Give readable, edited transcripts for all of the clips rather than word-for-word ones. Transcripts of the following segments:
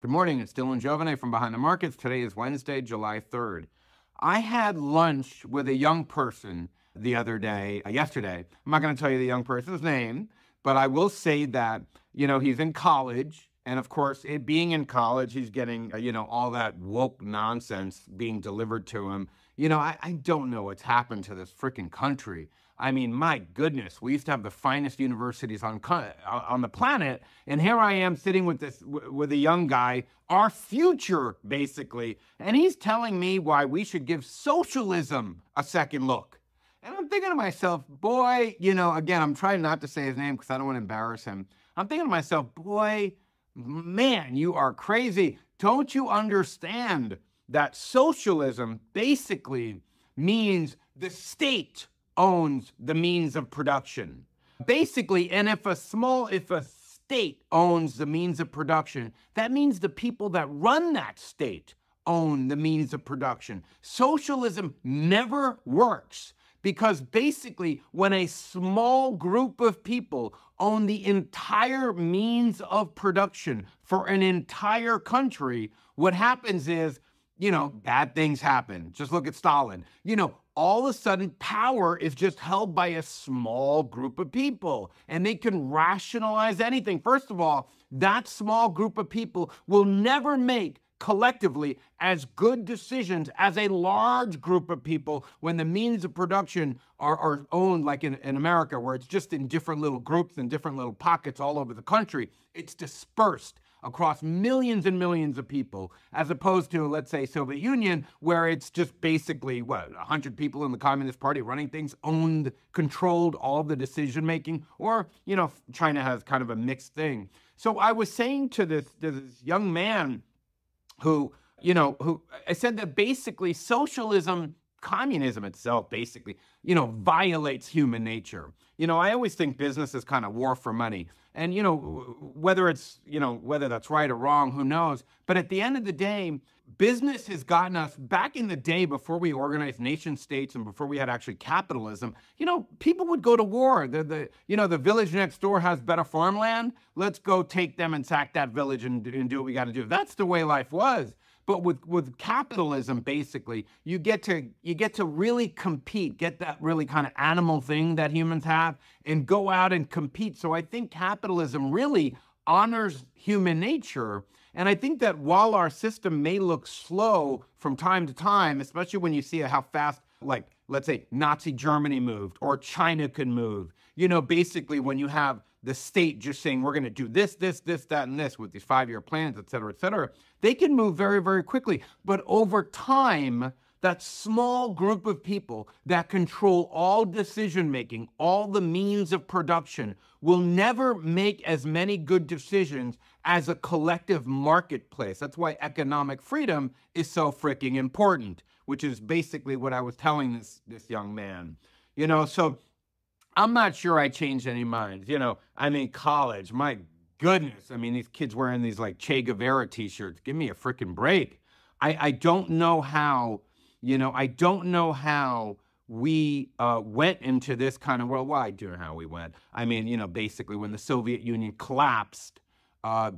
Good morning, it's Dylan Jovine from Behind the Markets. Today is Wednesday, July 3rd. I had lunch with a young person the other day, yesterday. I'm not going to tell you the young person's name, but I will say that, he's in college. And of course, it being in college, he's getting, all that woke nonsense being delivered to him. I don't know what's happened to this freaking country. I mean, my goodness, we used to have the finest universities on the planet, and here I am sitting with a young guy, our future basically, and he's telling me why we should give socialism a second look. And I'm thinking to myself, boy, again, I'm trying not to say his name because I don't want to embarrass him. I'm thinking to myself, boy, man, you are crazy. Don't you understand that socialism basically means the state owns the means of production? Basically, and if a state owns the means of production, that means the people that run that state own the means of production. Socialism never works because basically when a small group of people own the entire means of production for an entire country, what happens is, bad things happen. Just look at Stalin. All of a sudden, power is just held by a small group of people, and they can rationalize anything. First of all, that small group of people will never make collectively as good decisions as a large group of people when the means of production are owned, like in America, where it's just in different little groups and different little pockets all over the country. It's dispersed across millions and millions of people, as opposed to, let's say, Soviet Union, where it's just basically, 100 people in the Communist Party running things, controlled all the decision-making, or, China has kind of a mixed thing. So I was saying to this young man who I said that basically socialism, communism itself basically, violates human nature. I always think business is kind of war for money. And, whether that's right or wrong, who knows? But at the end of the day, business has gotten us back in the day before we organized nation states and before we had actually capitalism. People would go to war. The village next door has better farmland. Let's go take them and sack that village and do what we got to do. That's the way life was. But with capitalism, basically, you get to really compete, get that really kind of animal thing that humans have, and go out and compete. So I think capitalism really honors human nature. And I think that while our system may look slow from time to time, especially when you see how fast, like, let's say, Nazi Germany moved or China could move, basically when you have the state just saying, we're going to do this, that, and this with these 5-year plans, et cetera, they can move very, very quickly. But over time, that small group of people that control all decision-making, all the means of production, will never make as many good decisions as a collective marketplace. That's why economic freedom is so freaking important, which is basically what I was telling this young man. So I'm not sure I changed any minds. College, my goodness. These kids wearing these like Che Guevara t-shirts. Give me a freaking break. I don't know how, we went into this kind of world. Well, I do know how we went. Basically when the Soviet Union collapsed,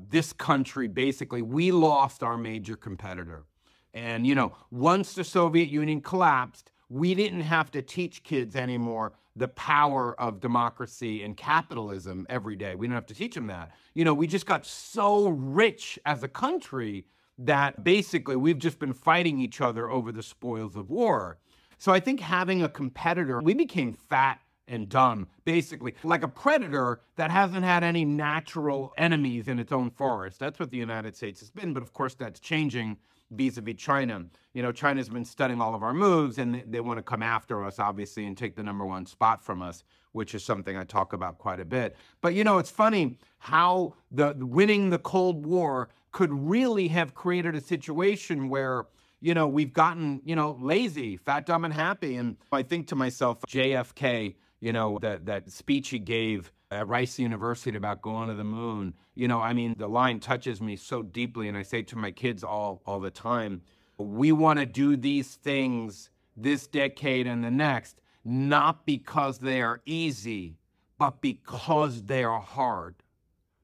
this country, basically, we lost our major competitor. And, once the Soviet Union collapsed, we didn't have to teach kids anymore the power of democracy and capitalism every day. We didn't have to teach them that. We just got so rich as a country that basically we've just been fighting each other over the spoils of war. So I think having a competitor, we became fat and dumb, basically, like a predator that hasn't had any natural enemies in its own forest. That's what the United States has been, but of course that's changing vis-a-vis China. China's been studying all of our moves, and they want to come after us, obviously, and take the #1 spot from us, which is something I talk about quite a bit. But, it's funny how the winning the Cold War could really have created a situation where, we've gotten, lazy, fat, dumb, and happy. And I think to myself, JFK, that speech he gave at Rice University about going to the moon, the line touches me so deeply. And I say to my kids all the time, we want to do these things this decade and the next, not because they are easy, but because they are hard.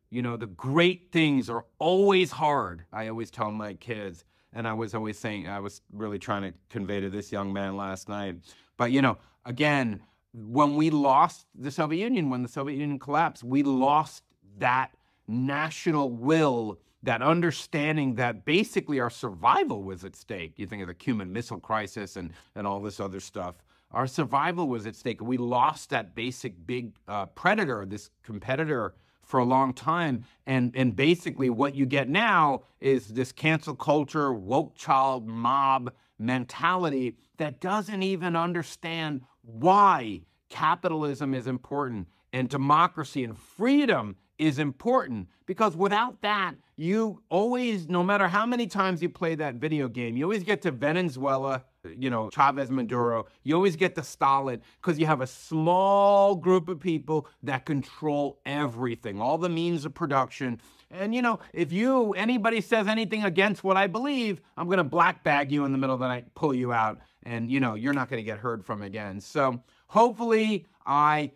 You know, the great things are always hard. I always tell my kids, and I was always saying, I was really trying to convey to this young man last night. But, you know, again, when we lost the Soviet Union, when the Soviet Union collapsed, we lost that national will, that understanding that basically our survival was at stake. You think of the Cuban Missile Crisis and all this other stuff. Our survival was at stake. We lost that basic big predator, this competitor, for a long time. And basically what you get now is this cancel culture, woke child mob mentality that doesn't even understand why capitalism is important and democracy and freedom is important. Because without that, you always, no matter how many times you play that video game, you always get to Venezuela, you know, Chavez Maduro, you always get to Stalin, because you have a small group of people that control everything, all the means of production. And, you know, if anybody says anything against what I believe, I'm going to black bag you in the middle of the night, pull you out, and, you know, you're not going to get heard from again. So hopefully I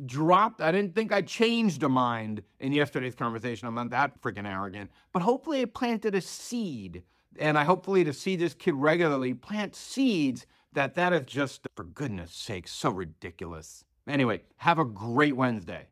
didn't think I changed a mind in yesterday's conversation. I'm not that freaking arrogant, but hopefully I planted a seed. And I hopefully to see this kid regularly plant seeds that is just, for goodness sake, so ridiculous. Anyway, have a great Wednesday.